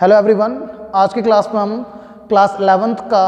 Hello everyone, आज की class में हम क्लास 11th का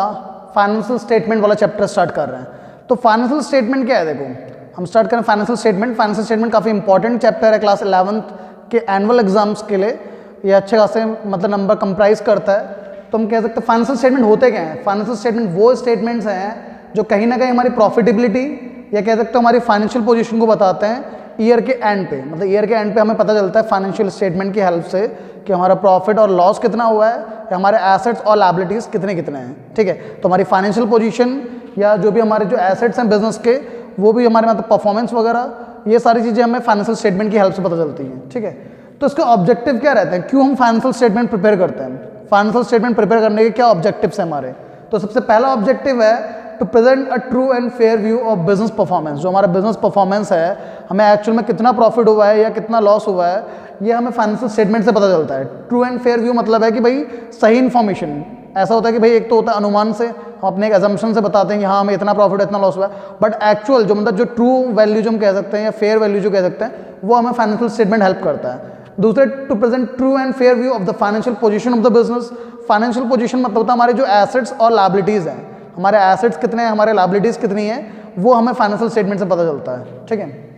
फाइनेंशियल स्टेटमेंट वाला चैप्टर स्टार्ट कर रहे हैं। तो फाइनेंशियल स्टेटमेंट क्या है, देखो हम स्टार्ट करें फाइनेंशियल स्टेटमेंट। फाइनेंशियल स्टेटमेंट काफ़ी इंपॉर्टेंट चैप्टर है क्लास 11th के एनुअल एग्जाम्स के लिए। ये अच्छे खासे मतलब नंबर कंप्राइज करता है। तो हम कह सकते हैं फाइनेंशियल स्टेटमेंट होते क्या हैं। फाइनेंशियल स्टेटमेंट वो स्टेटमेंट्स हैं जो कहीं ना कहीं हमारी प्रॉफिटेबिलिटी या कह सकते हो हमारी फाइनेंशियल पोजीशन को बताते हैं ईयर के एंड पे। मतलब ईयर के एंड पे हमें पता चलता है फाइनेंशियल स्टेटमेंट की हेल्प से कि हमारा प्रॉफिट और लॉस कितना हुआ है या हमारे एसेट्स और लायबिलिटीज़ कितने कितने हैं। ठीक है, तो हमारी फाइनेंशियल पोजीशन या जो भी हमारे जो एसेट्स हैं बिजनेस के, वो भी हमारे मतलब परफॉर्मेंस वगैरह, ये सारी चीज़ें हमें फाइनेंशियल स्टेटमेंट की हेल्प से पता चलती हैं। ठीक है, तो इसका ऑब्जेक्टिव क्या रहता है, क्यों हम फाइनेंशियल स्टेटमेंट प्रिपेयर करते हैं, फाइनेंशियल स्टेटमेंट प्रिपेयर करने के क्या ऑब्जेक्टिव्स हैं हमारे। तो सबसे पहला ऑब्जेक्टिव है to present a true and fair view of business performance. जो हमारा बिजनेस परफॉर्मेंस है, हमें एक्चुअल में कितना प्रॉफिट हुआ है या कितना लॉस हुआ है, ये हमें फाइनेंशियल स्टेटमेंट से पता चलता है। ट्रू एंड फेयर व्यू मतलब है कि भाई सही इन्फॉर्मेशन। ऐसा होता है कि भाई एक तो होता है अनुमान से, हम अपने एक एजम्पशन से बताते हैं कि हाँ हमें इतना प्रॉफिट इतना लॉस हुआ है, बट एक्चुअल जो मतलब जो ट्रू वैल्यू जो हम कह सकते हैं या फेयर वैल्यू जो कह सकते हैं, वो हमें फाइनेंशियल स्टेटमेंट हेल्प करता है। दूसरे, to present true and fair view of the financial position of the business. Financial position मतलब होता है हमारे जो एसेट्स और लायबिलिटीज़ हैं, हमारे एसेट्स कितने हैं, हमारे लायबिलिटीज़ कितनी है, वो हमें फाइनेंशियल स्टेटमेंट से पता चलता है। ठीक है,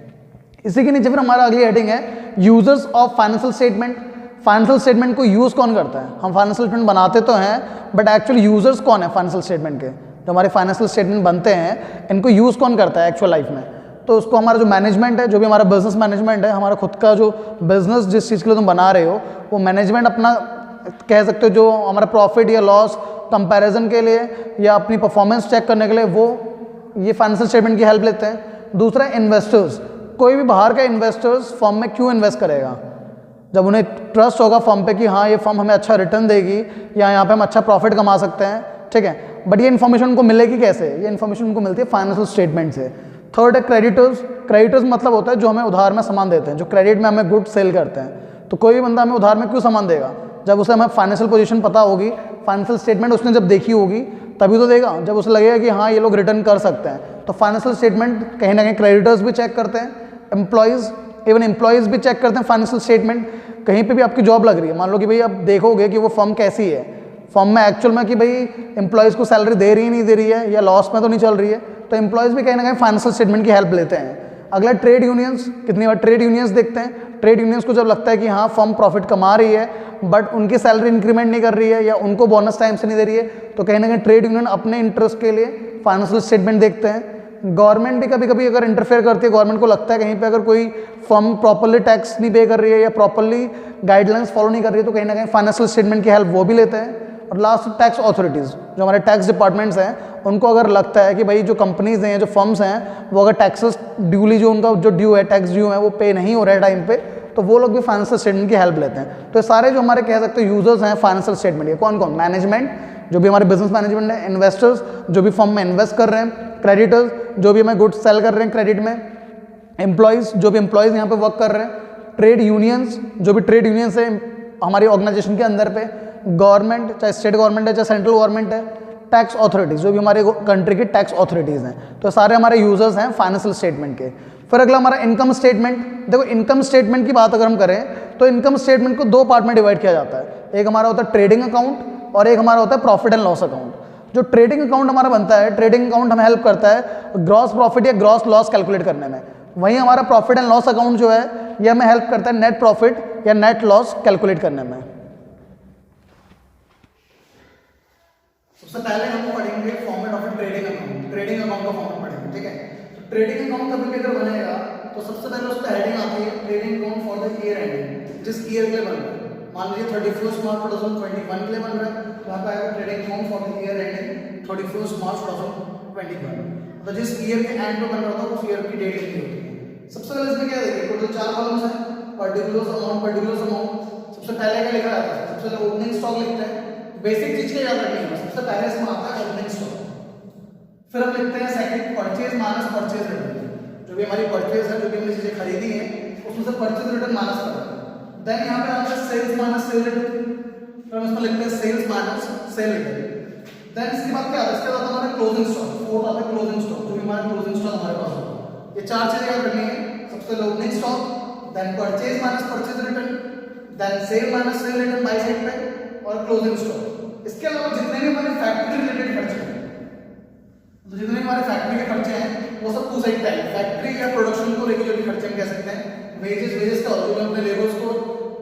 इसी के नीचे फिर हमारा अगली हेडिंग है users of financial statement. Financial statement को यूज़ कौन करता है। हम फाइनेंशियल स्टेटमेंट बनाते तो हैं, बट एक्चुअल यूजर्स कौन है फाइनेंशियल स्टेटमेंट के। जो हमारे फाइनेंशियल स्टेटमेंट बनते हैं, इनको यूज़ कौन करता है एक्चुअल लाइफ में। तो उसको हमारा जो मैनेजमेंट है, जो भी हमारा बिजनेस मैनेजमेंट है, हमारा खुद का जो बिजनेस जिस चीज़ के लिए तुम बना रहे हो, वो मैनेजमेंट अपना कह सकते हो जो हमारा प्रॉफिट या लॉस कंपैरिजन के लिए या अपनी परफॉर्मेंस चेक करने के लिए, वो ये फाइनेंशियल स्टेटमेंट की हेल्प लेते हैं। दूसरा, इन्वेस्टर्स। कोई भी बाहर का इन्वेस्टर्स फर्म में क्यों इन्वेस्ट करेगा, जब उन्हें ट्रस्ट होगा फर्म पे कि हाँ ये फर्म हमें अच्छा रिटर्न देगी या यहाँ पे हम अच्छा प्रॉफिट कमा सकते हैं। ठीक है, बट ये इन्फॉर्मेशन उनको मिलेगी कैसे, ये इन्फॉर्मेशन उनको मिलती है फाइनेंशियल स्टेटमेंट से। थर्ड है क्रेडिटर्स। क्रेडिटर्स मतलब होता है जो हमें उधार में सामान देते हैं, जो क्रेडिट में हमें गुड सेल करते हैं। तो कोई भी बंदा हमें उधार में क्यों सामान देगा, जब उसे हमें फाइनेंशियल पोजीशन पता होगी, फाइनेंशियल स्टेटमेंट उसने जब देखी होगी तभी तो देगा, जब उसे लगेगा कि हाँ ये लोग रिटर्न कर सकते हैं। तो फाइनेंशियल स्टेटमेंट कहीं ना कहीं क्रेडिटर्स भी चेक करते हैं, एम्प्लॉयज़, इवन एम्प्लॉयज़ भी चेक करते हैं फाइनेंशियल स्टेटमेंट। कहीं पे भी आपकी जॉब लग रही है, मान लो कि भाई आप देखोगे कि वो फर्म कैसी है, फर्म में एक्चुअल में कि भाई एम्प्लॉयज़ को सैलरी दे रही है नहीं दे रही है, या लॉस में तो नहीं चल रही है, तो एम्प्लॉयज़ भी कहीं ना कहीं फाइनेंशियल स्टेटमेंट की हेल्प लेते हैं। अगला, ट्रेड यूनियंस। कितनी बार ट्रेड यूनियंस देखते हैं। ट्रेड यूनियंस को जब लगता है कि हाँ फर्म प्रॉफिट कमा रही है बट उनकी सैलरी इंक्रीमेंट नहीं कर रही है या उनको बोनस टाइम से नहीं दे रही है, तो कहीं ना कहीं ट्रेड यूनियन अपने इंटरेस्ट के लिए फाइनेंशियल स्टेटमेंट देखते हैं। गवर्नमेंट भी कभी कभी अगर इंटरफेयर करती है, गवर्नमेंट को लगता है कहीं पे अगर कोई फर्म प्रॉपरली टैक्स नहीं पे कर रही है या प्रॉपरली गाइडलाइंस फॉलो नहीं कर रही है, तो कहीं ना कहीं फाइनेंशियल स्टेटमेंट की हेल्प वो भी लेते हैं। और लास्ट, टैक्स अथॉरिटीज़। जो हमारे टैक्स डिपार्टमेंट्स हैं, उनको अगर लगता है कि भाई जो कंपनीज हैं, जो फर्म्स हैं, वो अगर टैक्सेस ड्यूली जो उनका जो ड्यू है, टैक्स ड्यू है, वो पे नहीं हो रहा है टाइम पे, तो वो लोग भी फाइनेंशियल स्टेटमेंट की हेल्प लेते हैं। तो ये सारे जो हमारे कह सकते हो यूजर्स हैं फाइनेंशियल स्टेटमेंट के, कौन कौन, मैनेजमेंट जो भी हमारे बिजनेस मैनेजमेंट है, इन्वेस्टर्स जो भी फर्म में इन्वेस्ट कर रहे हैं, क्रेडिटर्स जो भी हमें गुड्स सेल कर रहे हैं क्रेडिट में, एम्प्लॉयज़ जो भी एम्प्लॉयज़ यहाँ पे वर्क कर रहे हैं, ट्रेड यूनियंस जो भी ट्रेड यूनियंस है हमारी ऑर्गेनाइजेशन के अंदर पे, गवर्नमेंट चाहे स्टेट गवर्नमेंट है चाहे सेंट्रल गवर्नमेंट है, टैक्स अथॉरिटीज़ जो भी हमारे कंट्री की टैक्स अथॉरिटीज़ हैं। तो सारे हमारे यूजर्स हैं फाइनेंशियल स्टेटमेंट के। फिर अगला हमारा इनकम स्टेटमेंट। देखो इनकम स्टेटमेंट की बात अगर हम करें तो इनकम स्टेटमेंट को दो पार्ट में डिवाइड किया जाता है। एक हमारा होता है ट्रेडिंग अकाउंट और एक हमारा होता है प्रॉफिट एंड लॉस अकाउंट। जो ट्रेडिंग अकाउंट हमारा बनता है, ट्रेडिंग अकाउंट हमें हेल्प करता है ग्रॉस प्रॉफिट या ग्रॉस लॉस कैलकुलेट करने में। वहीं हमारा प्रॉफिट एंड लॉस अकाउंट जो है ये हमें हेल्प करता है नेट प्रॉफिट या नेट लॉस कैलकुलेट करने में। सबसे पहले हम पढ़ेंगे format of trading account. Trading account का फॉर्मेट पढ़ेंगे, ठीक है। तो ट्रेडिंग अकाउंट कभी भी अगर बनेगा तो सबसे पहले उस पर हेडिंग आती है trading account for the year ending, जिस ईयर के लिए बन रहा है। मान लीजिए 31 मार्च 2021 के लिए बन रहा है, तो यहाँ पे आएगा trading account for the year ending 31 मार्च 2021। तो जिस ईयर के एंड पे बन रहा था उस ईयर की डेट लिखनी होती है। सबसे पहले इसमें क्या देखिए, टोटल 4 कॉलम्स हैं, पर्टिकुलर्स अमाउंट। सबसे पहले क्या लिखा जाता है, सबसे पहले ओपनिंग स्टॉक लिखते हैं। बेसिक चीज क्या याद रखनी है, सबसे पहले इसमें आता है ओपनिंग स्टॉक। फिर हम लिखते हैं second purchase minus purchase return. जो भी हमारी परचेज है, जो भी हमने चीजें खरीदी हैं, उसमें से परचेज रिटर्न माइनस करते हैं। देन यहाँ पे आता है सेल्स माइनस सेल रिटर्न। फिर हम इसमें लिखते हैं sales minus sale return. Then इसके बाद क्या आता है, इसके बाद हमारा क्लोजिंग स्टॉक। फोर्थ आता है क्लोजिंग स्टॉक, जो भी हमारा क्लोजिंग स्टॉक हमारे पास होगा। ये चार चीजें याद रखनी है, सबसे पहले opening stock, then purchase minus purchase return, then sale minus sale return by side पे, और और क्लोजिंग स्टॉक। इसके अलावा जितने भी हमारे फैक्ट्री रिलेटेड खर्चे हैं, तो जितने भी हमारे फैक्ट्री के खर्चे हैं वो सब टू साइड टाइप, फैक्ट्री या प्रोडक्शन को लेकर जो भी खर्चे हम कह सकते हैं। वेजेस का होता है, जो हम अपने लेबर्स को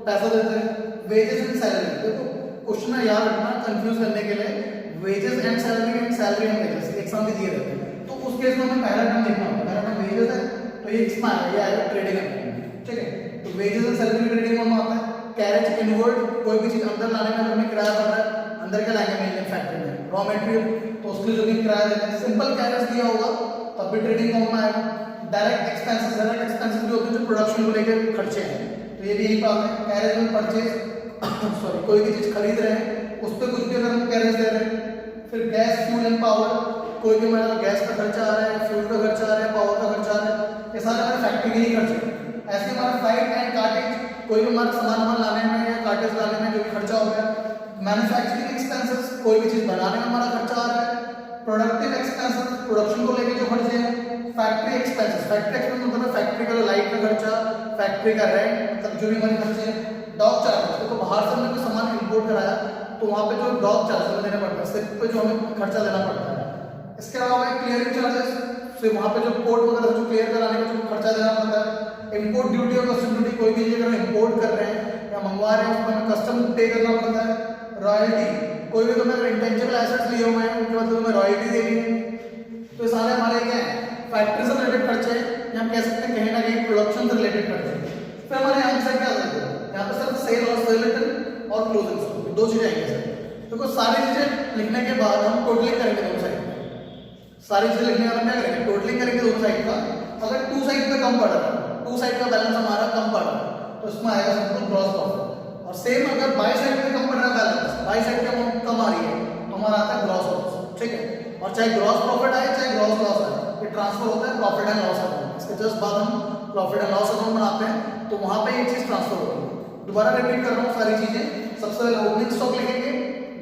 पैसा देते हैं, वेजेस एंड सैलरी। देखो क्वेश्चन में याद रखना कंफ्यूज करने के लिए, wages and salary and wages एक साथ दिए रहते हैं। तो उस केस में हमें पहला टर्म देखना होगा, पहला टर्म वेजेस है तो ये इसमें आएगा ट्रेडिंग अकाउंट, ठीक है। तो wages and salary trading account में आता है। कैरेज इनवर्ड, कोई भी चीज अंदर लाने में अगर हमें किराया पड़ रहा है, अंदर क्या लाएंगे मेन फैक्ट्री में रॉ मटेरियल, तो उसके लिए जो भी किराया देते हैं, सिंपल कैरेज दिया होगा तब भी ट्रेडिंग अकाउंट में आएगा। डायरेक्ट एक्सपेंसेस जो होते हैं जो प्रोडक्शन को लेकर खर्चे हैं, तो ये भी यही बात है। कैरेज में परचेज सॉरी कोई भी चीज खरीद रहे हैं उस पर कुछ भी अगर हम कैरेज दे रहे हैं। फिर गैस फ्यूल एंड पावर, कोई भी हमारा गैस का खर्चा आ रहा है, फ्यूल का खर्चा आ रहा है, पावर का खर्चा आ रहा है, ये सारे हमारे फैक्ट्री के ही खर्चे हैं। ऐसे हमारा फ्लाइट एंड कार्टेज, कोई भी हमारा सामान लाने में या कार्टेज लाने में जो भी खर्चा हो गया। मैन्युफैक्चरिंग एक्सपेंसेस, कोई भी चीज बनाने में हमारा खर्चा आ रहा है। प्रोडक्टिव एक्सपेंसेस, प्रोडक्शन को लेकर जो खर्चे हैं। फैक्ट्री एक्सपेंसेस मतलब है फैक्ट्री का लाइट का खर्चा, फैक्ट्री का रेंट, मतलब जो भी हमारे खर्चे हैं। डॉक चार्जेस, तो बाहर से हमने कोई सामान इंपोर्ट कराया तो वहाँ पे जो डॉक चार्जेस देना पड़ता है, सिर्फ पे जो हमें खर्चा देना पड़ता है। इसके अलावा क्लियरिंग चार्जेस, फिर वहाँ पे जो पोर्ट वगैरह जो क्लियर कराने का जो खर्चा देना पड़ता है। इम्पोर्ट ड्यूटी और कस्टम ड्यूटी, कोई भी चीज अगर इंपोर्ट कर रहे हैं या मंगवा रहे हैं उसमें हमें कस्टम पे करना पड़ता है। रॉयल्टी, कोई भी तुम्हें इंटेंजिबल एसेट्स लिए हुए हैं उनके बाद तुम्हें रॉयल्टी देनी है। तो सारे हमारे क्या है फैक्ट्री से रिलेटेड खर्चे, या हम कह सकते हैं कहीं ना कहीं प्रोडक्शन से रिलेटेड खर्चे। फिर हमारे यहाँ से क्या आता है, यहाँ पे सिर्फ सेल और सेल रिटर्न और क्लोजिंग स्टॉक, दो चीजें आएंगे सर। देखो सारी चीजें लिखने के बाद हम टोटलिंग करेंगे दोनों साइड में। सारी चीजें लिखने के बाद क्या करेंगे, टोटलिंग करेंगे दोनों साइड का। अगर टू साइड पे कम पड़ रहा है, टू साइड का बैलेंस हमारा कम पड़ रहा है, तो इसमें आएगा सिंपल ग्रॉस प्रॉफिट। और सेम अगर बाई साइड पे कम पड़ रहा है बैलेंस, बाई साइड पे अमाउंट कम आ रही है, तो हमारा आता है ग्रॉस लॉस, ठीक है। और चाहे ग्रॉस प्रॉफिट आए चाहे ग्रॉस लॉस आए, ये ट्रांसफर होता है प्रॉफिट एंड लॉस अकाउंट। इसके जस्ट बाद हम प्रॉफिट एंड लॉस अकाउंट बनाते हैं, तो वहां पे ये चीज ट्रांसफर होती है। दोबारा रिपीट कर रहा हूँ सारी चीजें। सबसे पहले ओपनिंग स्टॉक लिखेंगे,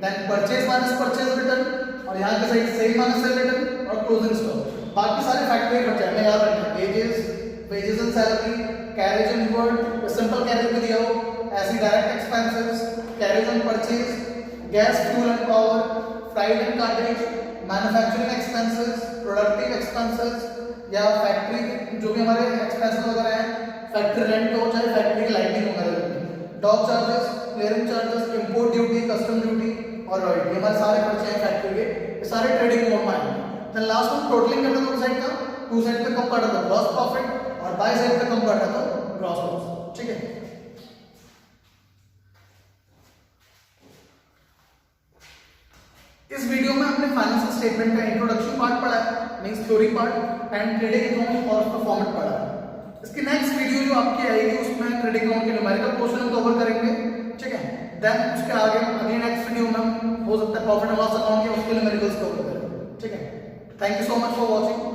then purchase minus purchase return, और यहाँ के side sale minus sale return और क्लोजिंग स्टॉक। बाकी सारे फैक्ट्री खर्चे हमें याद रखना है, wages and salary, carriage and inward, simple carriage में दिया हो, ऐसी direct expenses, carriage and purchase, gas fuel and power, flight and cartage, manufacturing expenses, productive expenses या फैक्ट्री जो भी हमारे एक्सपेंसेस वगैरह हैं, फैक्ट्री रेंट हो चाहे फैक्ट्री की लाइटिंग वगैरह, dock charges, clearing charges, import duty, custom duty और रॉयल्टी, हमारे सारे खर्चे हैं फैक्ट्री के, ये सारे ट्रेडिंग मोड में आएंगे। देन लास्ट में टोटलिंग करते हैं दोनों साइड का, टू साइड पे कम पड़ रहा था ग्रॉस प्रॉफिट और बाई साइड पे कम पड़ रहा था ग्रॉस लॉस, ठीक है। इस वीडियो में हमने फाइनेंशियल स्टेटमेंट का इंट्रोडक्शन पार्ट पढ़ा है, means theory part and trading account और उसका फॉर्मेट पढ़ा है। इसकी नेक्स्ट वीडियो जो आपकी आएगी उसमें ट्रेडिंग अकाउंट के न्यूमेरिकल पोर्शन को कवर करेंगे, ठीक है। देन उसके आगे अगली नेक्स्ट वीडियो में हो सकता है प्रॉफिट एंड लॉस अकाउंट या उसके न्यूमेरिकल्स कवर करेंगे, ठीक है। Thank you so much for watching.